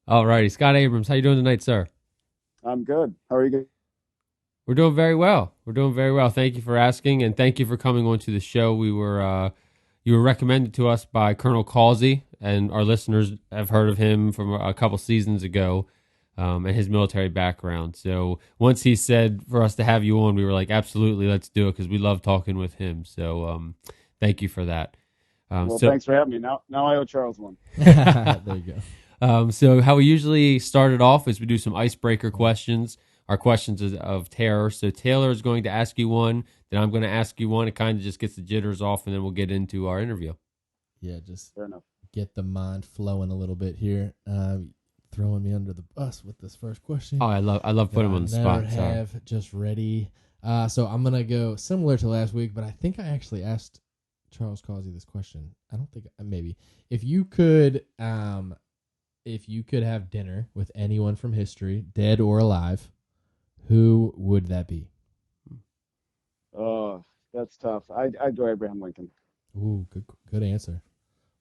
All righty, Scott Abrams, how you doing tonight, sir? I'm good. How are you? Good? We're doing very well. We're doing very well. Thank you for asking, and thank you for coming on to the show. You were recommended to us by Colonel Causey, and our listeners have heard of him from a couple seasons ago, and his military background. So once he said for us to have you on, we were like, absolutely, let's do it because we love talking with him. So thank you for that. Um, Well, so thanks for having me. Now I owe Charles one. There you go. So how we usually start it off is we do some icebreaker questions. Our questions of terror. So Taylor is going to ask you one, then I'm going to ask you one. It kind of just gets the jitters off, and then we'll get into our interview. Yeah, just Fair enough. get the mind flowing a little bit here. Throwing me under the bus with this first question. Oh, I love putting him on the spot. Never Sorry. have just ready. So I'm gonna go similar to last week, but I think I actually asked Charles Causey this question. I don't think maybe if you could have dinner with anyone from history, dead or alive, who would that be? Oh, that's tough. I'd go Abraham Lincoln. Ooh, good answer.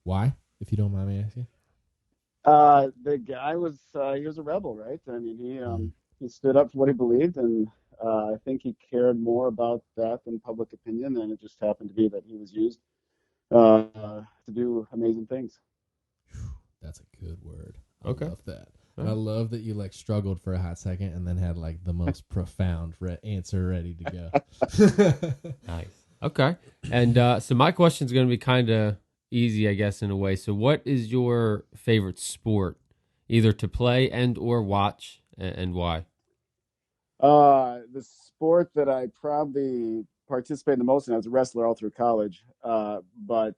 Why, if you don't mind me asking? The guy he was a rebel, right? I mean, Mhm. he stood up for what he believed, and I think he cared more about that than public opinion. And it just happened to be that he was used to do amazing things. That's a good word. I Okay. love that. All And I right. love that you like struggled for a hot second and then had like the most profound answer ready to go. Nice. Okay. And so my question is going to be kind of easy, I guess, in a way. So what is your favorite sport, either to play and or watch, and why? The sport that I probably participated the most in, I was a wrestler all through college. But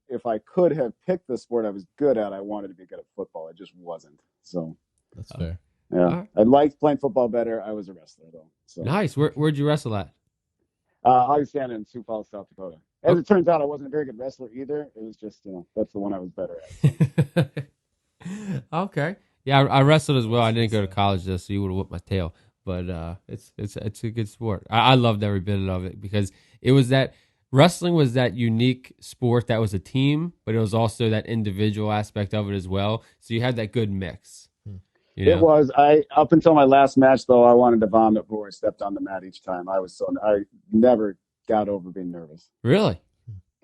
if I could have picked the sport I was good at, I wanted to be good at football. I just wasn't. So That's Oh, fair. yeah, all right. I liked playing football better. I was a wrestler though. So Nice. Where'd you wrestle at? Augustana in Sioux Falls, South Dakota. As Oh. it turns out, I wasn't a very good wrestler either. It was just, that's the one I was better at. So Okay. Yeah, I wrestled as well. I didn't go to So, college though, so you would have whipped my tail. But it's a good sport. I loved every bit of it because it was that wrestling was that unique sport that was a team, but it was also that individual aspect of it as well. So you had that good mix, hmm. you it know. was. I up until my last match though, I wanted to vomit before I stepped on the mat each time. I never got over being nervous. Really.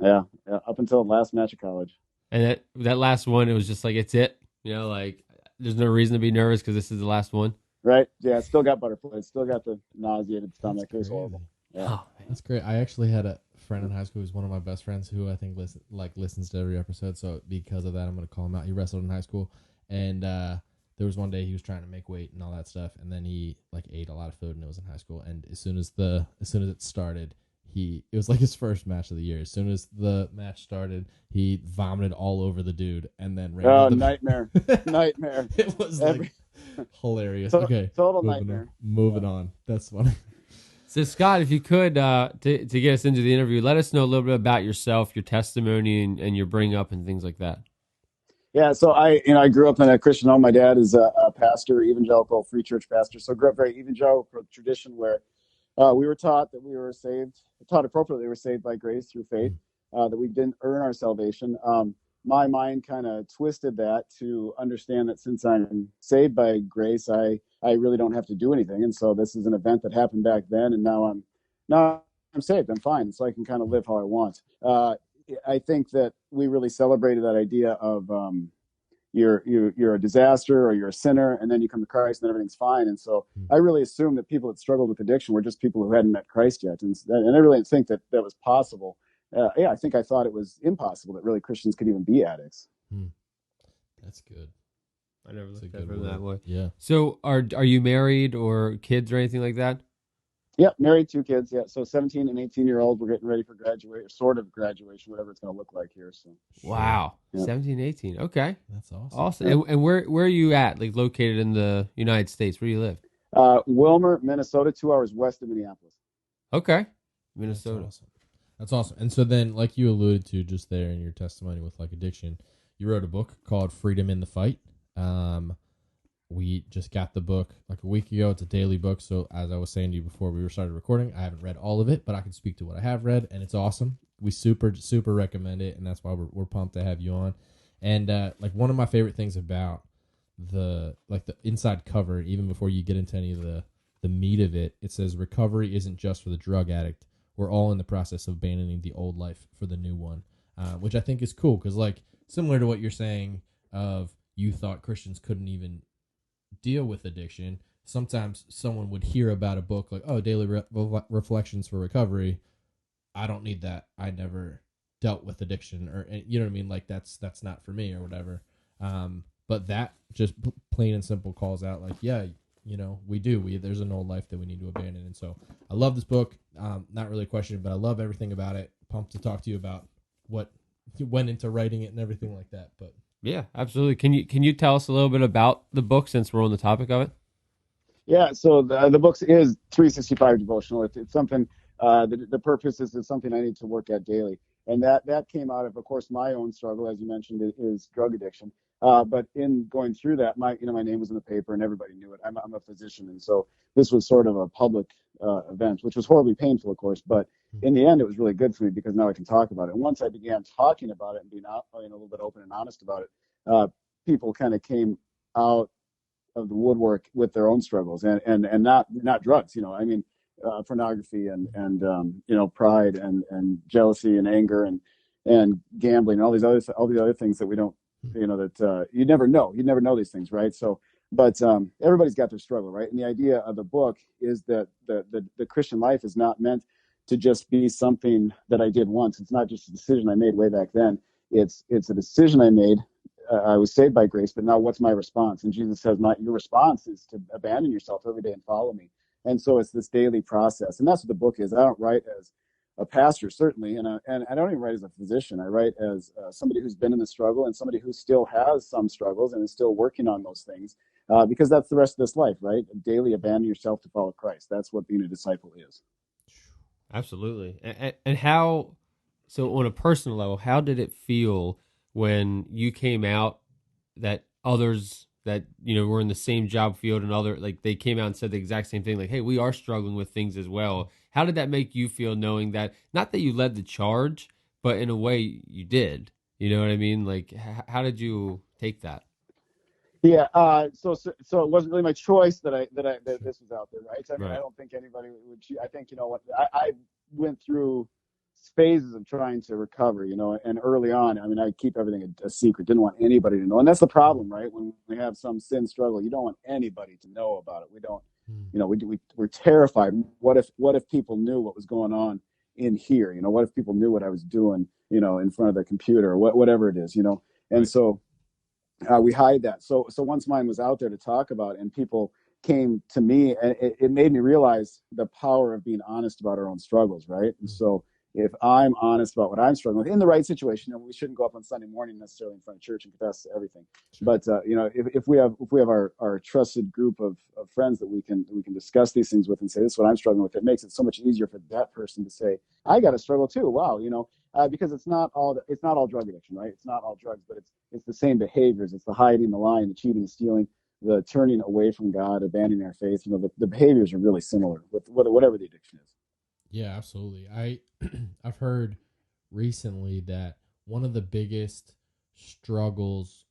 Yeah, yeah, up until the last match of college. And that last one, it was just like it's it. Like there's no reason to be nervous because this is the last one. Right? Yeah, still got butterflies. Still got the nauseated That's stomach. It was horrible. crazy. Yeah. Oh man. That's great. I actually had a friend in high school who's one of my best friends who I think listens to every episode. So because of that, I'm gonna call him out. He wrestled in high school, and there was one day he was trying to make weight and all that stuff, and then he like ate a lot of food, and it was in high school. And as soon as it started, it was like his first match of the year. As soon as the match started, he vomited all over the dude, and then ran Oh, out nightmare, the. nightmare. It was Every like hilarious. Okay, total moving on. nightmare. Moving Yeah. on. That's funny. So Scott, if you could to get us into the interview, let us know a little bit about yourself, your testimony, and your bring up and things like that. Yeah, so I grew up in a Christian home. My dad is a pastor, evangelical, free church pastor. So I grew up very evangelical tradition where we were taught that we were saved, taught appropriately, we were saved by grace through faith, that we didn't earn our salvation. My mind kind of twisted that to understand that since I'm saved by grace, I really don't have to do anything. And so this is an event that happened back then, and now I'm saved. I'm fine, so I can kind of live how I want. I think that we really celebrated that idea of you're a disaster or you're a sinner, and then you come to Christ and everything's fine. And so I really assumed that people that struggled with addiction were just people who hadn't met Christ yet, and I really didn't think that that was possible. Yeah, I think I thought it was impossible that really Christians could even be addicts. Hmm. That's good. I never That's a looked at it good from that word. way. Yeah. So are you married or kids or anything like that? Yeah, married, two kids. Yeah, so 17 and 18-year-old. We're getting ready for graduation, sort of graduation, whatever it's going to look like here. So Sure. Wow. yeah, 17, 18. Okay. That's awesome. Awesome. yeah. And where are you at? Like located in the United States? Where do you live? Wilmer, Minnesota, 2 hours west of Minneapolis. Okay. That's Minnesota. awesome. That's awesome. And so then, like you alluded to just there in your testimony with like addiction, you wrote a book called Freedom in the Fight. We just got the book like a week ago. It's a daily book. So as I was saying to you before we started recording, I haven't read all of it, but I can speak to what I have read, and it's awesome. We super recommend it, and that's why we're pumped to have you on. And like one of my favorite things about the inside cover, even before you get into any of the meat of it, it says recovery isn't just for the drug addict. We're all in the process of abandoning the old life for the new one, which I think is cool because, like, similar to what you're saying of you thought Christians couldn't even deal with addiction. Sometimes someone would hear about a book like, oh, daily reflections for recovery. I don't need that. I never dealt with addiction, or you know what I mean? Like that's not for me or whatever. But that just plain and simple calls out like, yeah, you know, there's an old life that we need to abandon. And so I love this book. Not really a question, but I love everything about it. Pumped to talk to you about what went into writing it and everything like that. But Yeah, absolutely. Can you tell us a little bit about the book since we're on the topic of it? Yeah, so the book is 365 devotional. It's something. The purpose is something I need to work at daily, and that came out of course, my own struggle, as you mentioned, is drug addiction. But in going through that, my name was in the paper, and everybody knew it. I'm a physician, and so this was sort of a public event, which was horribly painful, of course. But in the end, it was really good for me because now I can talk about it. And once I began talking about it and being a little bit open and honest about it, people kind of came out of the woodwork with their own struggles, and not drugs. I mean, pornography and pride and jealousy and anger and gambling and all these other things that we don't, that you never know. You never know these things, right? So, but everybody's got their struggle, right? And the idea of the book is that the Christian life is not meant to just be something that I did once. It's not just a decision I made way back then. It's a decision I made. I was saved by grace, but now what's my response? And Jesus says, your response is to abandon yourself every day and follow me. And so it's this daily process. And that's what the book is. I don't write as a pastor, certainly, and I don't even write as a physician. I write as somebody who's been in the struggle and somebody who still has some struggles and is still working on those things, because that's the rest of this life, right? Daily abandon yourself to follow Christ. That's what being a disciple is. Absolutely. And how, so on a personal level, how did it feel when you came out that others that, were in the same job field and like they came out and said the exact same thing, like, hey, we are struggling with things as well. How did that make you feel knowing that, not that you led the charge, but in a way you did, you know what I mean? Like, how did you take that? Yeah, so it wasn't really my choice that this was out there, right? I mean, I Right. don't think anybody would. I think what I went through phases of trying to recover, and early on, I mean, I keep everything a secret. Didn't want anybody to know, and that's the problem, right? When we have some sin struggle, you don't want anybody to know about it. We don't, we're terrified. What if people knew what was going on in here? What if people knew what I was doing, in front of the computer or whatever it is, and Right. so we hide that. So once mine was out there to talk about, and people came to me, and it made me realize the power of being honest about our own struggles, right? And so if I'm honest about what I'm struggling with in the right situation, and we shouldn't go up on Sunday morning necessarily in front of church and confess everything. Sure. But if we have our trusted group of friends that we can discuss these things with and say, this is what I'm struggling with, it makes it so much easier for that person to say, I got a struggle too. Wow, because it's not all drug addiction, right? It's not all drugs, but it's the same behaviors. It's the hiding, the lying, the cheating, the stealing, the turning away from God, abandoning our faith. The behaviors are really similar with whatever the addiction is. yeah, absolutely. I've heard recently that one of the biggest struggles,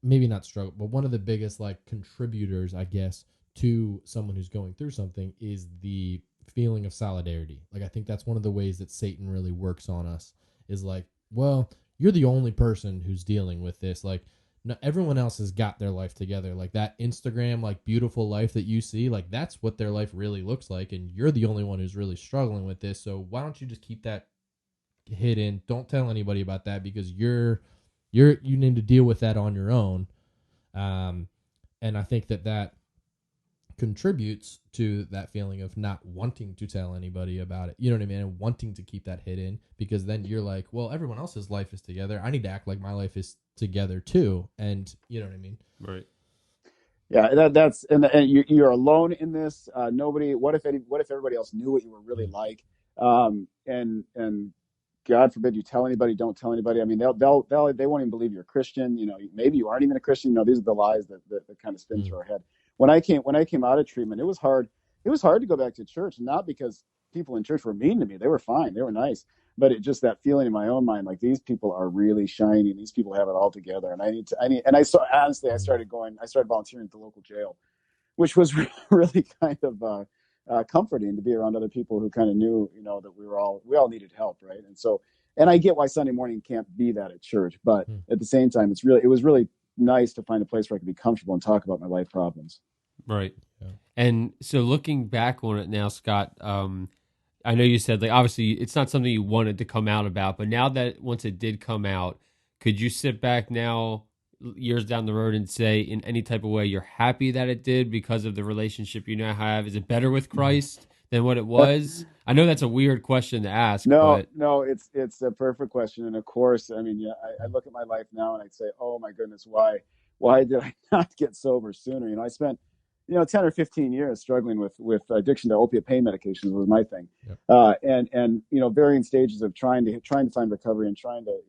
maybe not struggle, but one of the biggest like contributors, I guess, to someone who's going through something is the feeling of solidarity. Like I think that's one of the ways that Satan really works on us is like, well, you're the only person who's dealing with this. Like no, everyone else has got their life together. Like that Instagram, like beautiful life that you see, like that's what their life really looks like. And you're the only one who's really struggling with this. So why don't you just keep that hidden? Don't tell anybody about that because you need to deal with that on your own. And I think that contributes to that feeling of not wanting to tell anybody about it. You know what I mean? And wanting to keep that hidden because then you're like, well, everyone else's life is together. I need to act like my life is together too. And you know what I mean? Right. Yeah, that's and you're alone in this. Nobody. What if everybody else knew what you were really like? And God forbid you tell anybody. Don't tell anybody. I mean, they won't even believe you're a Christian. Maybe you aren't even a Christian. These are the lies that kind of spin through our head. When I came out of treatment, it was hard. It was hard to go back to church, not because people in church were mean to me. They were fine. They were nice. but it just that feeling in my own mind, like these people are really shining. These people have it all together. And and I saw, honestly, I started volunteering at the local jail, which was really kind of comforting to be around other people who kind of knew, that we all needed help. Right. And so, and I get why Sunday morning can't be that at church, but at the same time, it was really nice to find a place where I could be comfortable and talk about my life problems. Right. Yeah. And so looking back on it now, Scott, I know you said, like, obviously it's not something you wanted to come out about, but now that once it did come out, could you sit back now years down the road and say in any type of way you're happy that it did because of the relationship you now have? Is it better with Christ than what it was? I know that's a weird question to ask. No, it's a perfect question. And of course, I mean, yeah, I look at my life now and I say, oh my goodness, why did I not get sober sooner? I spent 10 or 15 years struggling with addiction to opiate pain medications was my thing. Yep. And varying stages of trying to find recovery and trying to,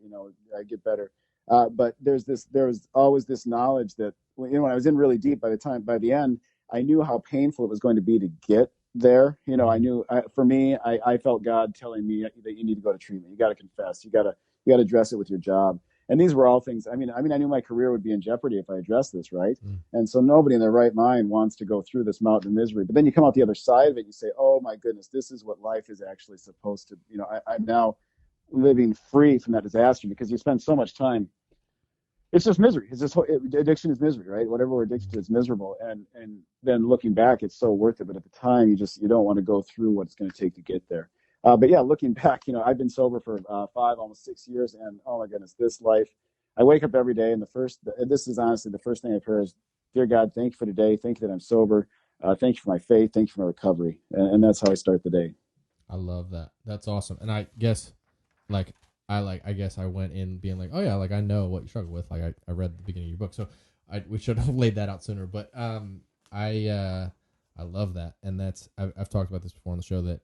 get better. But there was always this knowledge that, when I was in really deep, by the end, I knew how painful it was going to be to get there. I knew, for me, I felt God telling me that you need to go to treatment. You got to confess. You got to address it with your job. And these were all things. I knew my career would be in jeopardy if I addressed this, right? And so nobody in their right mind wants to go through this mountain of misery. But then you come out the other side of it, you say, "Oh my goodness, this is what life is actually supposed to." I'm now living free from that disaster, because you spend so much time. It's just misery. Addiction is misery, right? Whatever we're addicted to is miserable. And then looking back, it's so worth it. But at the time, you don't want to go through what it's going to take to get there. But yeah, looking back, I've been sober for 5, almost 6 years, and oh my goodness, this life. I wake up every day, and this is honestly the first thing I pray is, "Dear God, thank you for today. Thank you that I'm sober. Thank you for my faith. Thank you for my recovery." And that's how I start the day. I love that. That's awesome. And I guess, I guess I went in being like, oh yeah, like I know what you struggle with. Like I read the beginning of your book, so we should have laid that out sooner. But I love that, and I've talked about this before on the show, that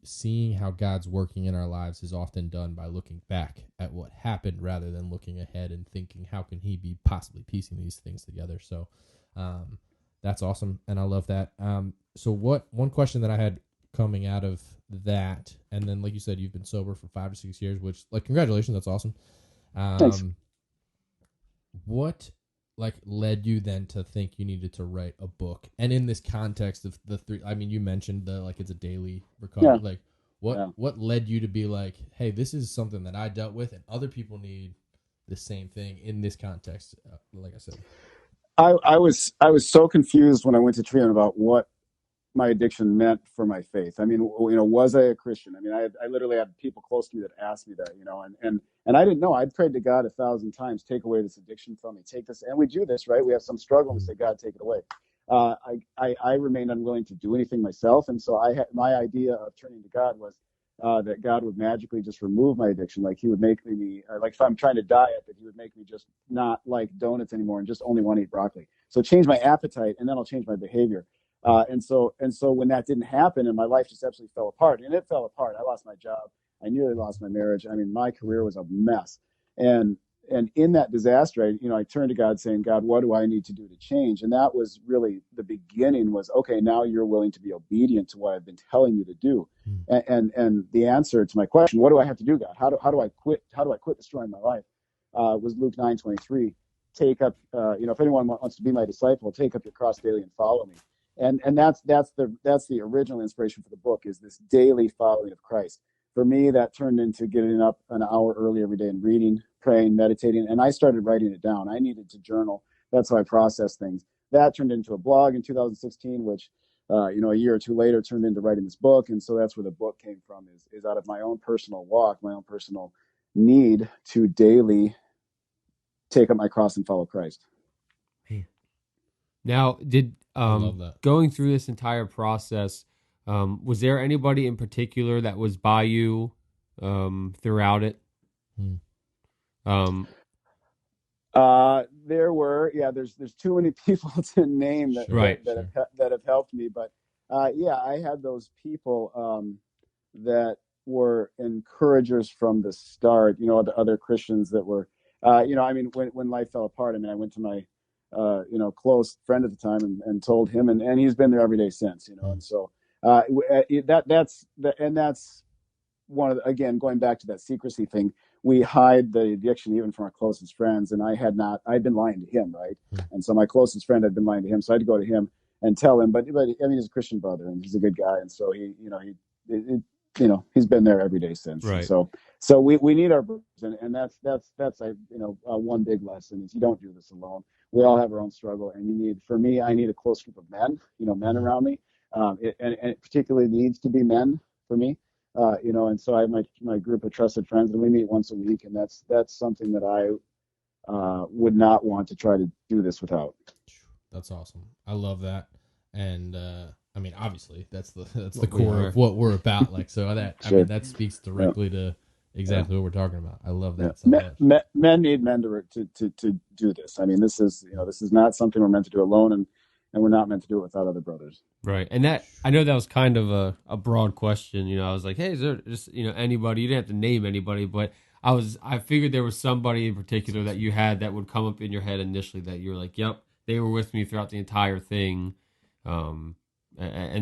seeing how God's working in our lives is often done by looking back at what happened rather than looking ahead and thinking, how can he be possibly piecing these things together? So that's awesome, and I love that. So one question that I had coming out of that, and then like you said, you've been sober for 5 to 6 years, which, like, congratulations, that's awesome. Thanks. What led you then to think you needed to write a book? And in this context of the three, you mentioned it's a daily recovery. Yeah. What led you to be like, hey, this is something that I dealt with and other people need the same thing in this context? Like I said, I was so confused when I went to treatment about what my addiction meant for my faith. Was I a Christian? I literally had people close to me that asked me that, and I didn't know. I'd prayed to God 1,000 times, take away this addiction from me, take this. And we do this, right? We have some struggle and we say, God, take it away. I remained unwilling to do anything myself. And so my idea of turning to God was that God would magically just remove my addiction. Like he would make me, like if I'm trying to diet, that he would make me just not like donuts anymore and just only want to eat broccoli. So change my appetite, and then I'll change my behavior. And so when that didn't happen, and my life just absolutely fell apart, and it fell apart. I lost my job. I nearly lost my marriage. My career was a mess. And in that disaster, I turned to God saying, God, what do I need to do to change? And that was really the beginning. Was, okay, now you're willing to be obedient to what I've been telling you to do. And the answer to my question, what do I have to do, God? How do I quit? How do I quit destroying my life? Was Luke 9:23. Take up, if anyone wants to be my disciple, take up your cross daily and follow me. And that's the original inspiration for the book, is this daily following of Christ. For me, that turned into getting up an hour early every day and reading, praying, meditating, and I started writing it down. I needed to journal. That's how I process things. That turned into a blog in 2016, which, a year or two later turned into writing this book. And so that's where the book came from, is out of my own personal walk, my own personal need to daily take up my cross and follow Christ. Now, did going through this entire process, was there anybody in particular that was by you throughout it? There were, there's too many people to name that have helped me, but I had those people that were encouragers from the start. The other Christians that were, when life fell apart, I went to my close friend at the time and told him, and he's been there every day since, and so That's one of again, going back to that secrecy thing. We hide the addiction even from our closest friends, and I'd been lying to him, right? And so my closest friend had been lying to him, so I had to go to him and tell him. But I mean, he's a Christian brother and he's a good guy, and so he's been there every day since. Right. So we need our brothers, and that's one big lesson is you don't do this alone. We all have our own struggle, and for me, I need a close group of men around me. And it particularly needs to be men for me. And so I have my group of trusted friends, and we meet once a week, and that's something that I would not want to try to do this without. That's awesome. I love that, and I mean, obviously, that's the core of what we're about. Like, so I mean, that speaks directly to exactly what we're talking about. I love that so much. Men need men to do this. I mean, this is not something we're meant to do alone, and we're not meant to do it without other brothers. Right. And that, I know that was kind of a broad question. I was like, hey, is there just, anybody? You didn't have to name anybody, but I figured there was somebody in particular that you had that would come up in your head initially that you were like, yep, they were with me throughout the entire thing. And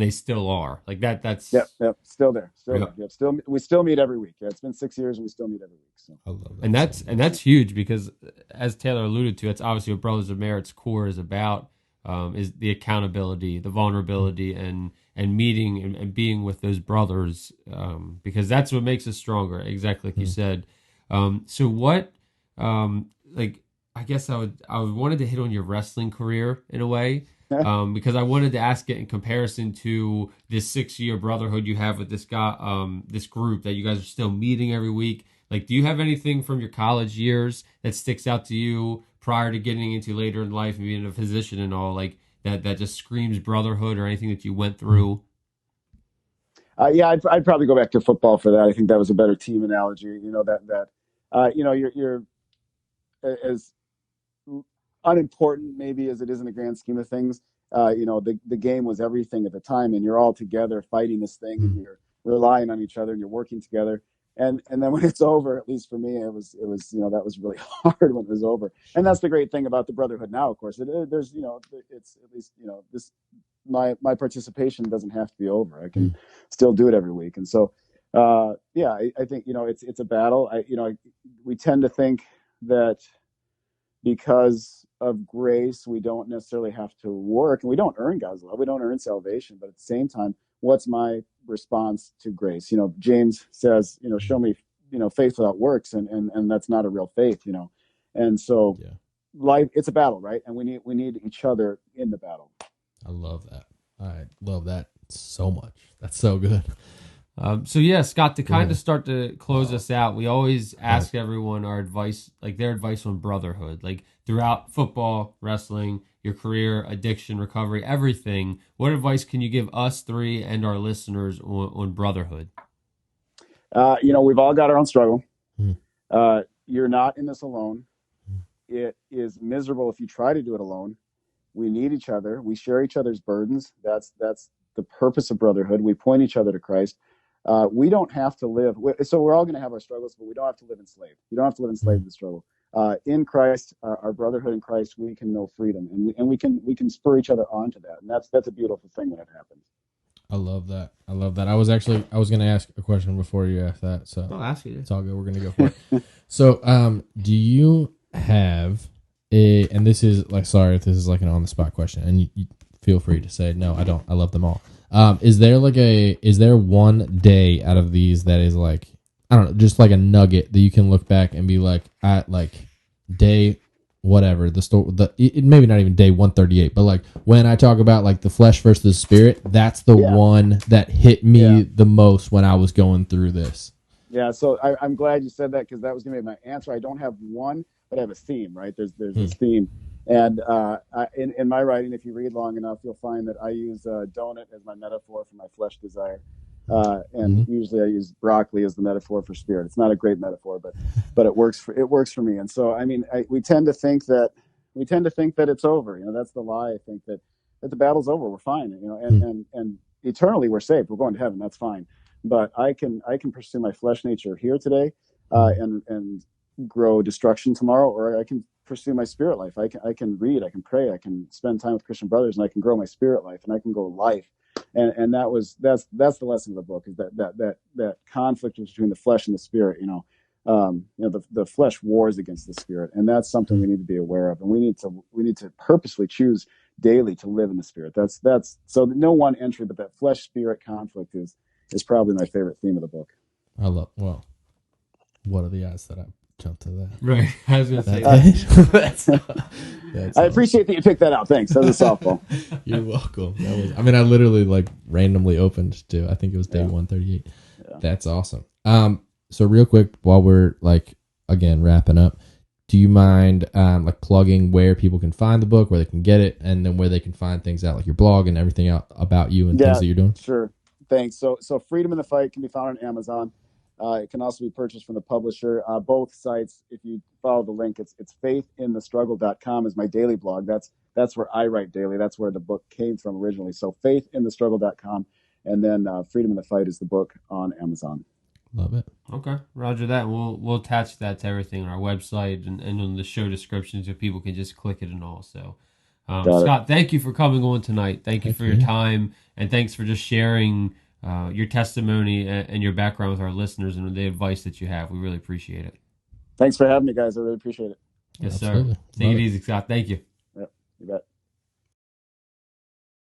they still are. Like that's Yep, still there. We still meet every week. Yeah, it's been 6 years and we still meet every week. So I love that. And that's huge because, as Taylor alluded to, it's obviously what Brothers of Merit's core is about. Is the accountability, the vulnerability, and meeting and being with those brothers, because that's what makes us stronger. Exactly like you said. So what, I guess I wanted to hit on your wrestling career in a way, because I wanted to ask it in comparison to this 6-year brotherhood you have with this guy, this group that you guys are still meeting every week. Like, do you have anything from your college years that sticks out to you prior to getting into later in life and being in a physician and all, like that just screams brotherhood, or anything that you went through? Yeah, I'd probably go back to football for that. I think that was a better team analogy. You're as unimportant maybe as it is in the grand scheme of things. The game was everything at the time, and you're all together fighting this thing, and you're relying on each other, and you're working together. And then when it's over, at least for me, it was that was really hard when it was over. And that's the great thing about the brotherhood now. Of course, there's it's at least this my participation doesn't have to be over. I can still do it every week. And so I think it's a battle. We tend to think that because of grace, we don't necessarily have to work, and we don't earn God's love. We don't earn salvation. But at the same time, what's my response to grace? James says, show me, faith without works, and that's not a real faith, And so life, it's a battle, right? And we need each other in the battle. I love that. I love that so much. That's so good. So Scott, to kind of start to close us out, we always ask everyone our advice, like their advice on brotherhood, like throughout football, wrestling, your career, addiction, recovery, everything. What advice can you give us three and our listeners on brotherhood? We've all got our own struggle. You're not in this alone. It is miserable if you try to do it alone. We need each other. We share each other's burdens. That's the purpose of brotherhood. We point each other to Christ. We don't have to live. So we're all going to have our struggles, but we don't have to live enslaved. You don't have to live enslaved to the struggle. In Christ, our brotherhood in Christ, we can know freedom, and we can spur each other on to that. And that's a beautiful thing when it happens. I love that. I was going to ask a question before you asked that. So I'll ask you. It's all good. We're going to go for it. So, do you have and this is like, sorry if this is like an on the spot question, and you feel free to say, no, I don't. I love them all. Is there one day out of these that is like, I don't know, just like a nugget that you can look back and be like, at like day whatever maybe not even day 138, but like when I talk about like the flesh versus the spirit, that's the one that hit me the most when I was going through this. Yeah, so I'm glad you said that, because that was going to be my answer. I don't have one, but I have a theme, right? There's this theme. And in my writing, if you read long enough, you'll find that I use donut as my metaphor for my flesh desire. And usually I use broccoli as the metaphor for spirit. It's not a great metaphor, but it works for me. And so, I mean, we tend to think that it's over. That's the lie. I think that the battle's over. We're fine. And eternally we're saved. We're going to heaven. That's fine. But I can pursue my flesh nature here today, and grow destruction tomorrow, or I can pursue my spirit life. I can read, I can pray, I can spend time with Christian brothers, and I can grow my spirit life, and I can go life. And that's the lesson of the book, is that conflict between the flesh and the spirit. The flesh wars against the spirit, and that's something we need to be aware of, and we need to purposely choose daily to live in the spirit. That's so no one entry, but that flesh spirit conflict is probably my favorite theme of the book. I love. Well, what are the odds that I jumped to that? Right. I was going to say That's I appreciate that you picked that out. Thanks. That was a softball. You're welcome. I literally like randomly opened to, I think it was day 138. Yeah. That's awesome. So real quick, while we're like, again, wrapping up, do you mind like plugging where people can find the book, where they can get it, and then where they can find things out, like your blog and everything out about you and things that you're doing? Sure. Thanks. So Freedom in the Fight can be found on Amazon. It can also be purchased from the publisher. Both sites, if you follow the link, it's faithinthestruggle.com is my daily blog. That's where I write daily. That's where the book came from originally. So faithinthestruggle.com, and then Freedom in the Fight is the book on Amazon. Love it. Okay, roger that. We'll attach that to everything on our website and on the show description, so people can just click it and all. So, Scott, thank you for coming on tonight. Thank you for your time, and thanks for just sharing your testimony and your background with our listeners and the advice that you have. We really appreciate it. Thanks for having me, guys. I really appreciate it. Yes, Absolutely. sir. Take it easy, Scott. Thank you.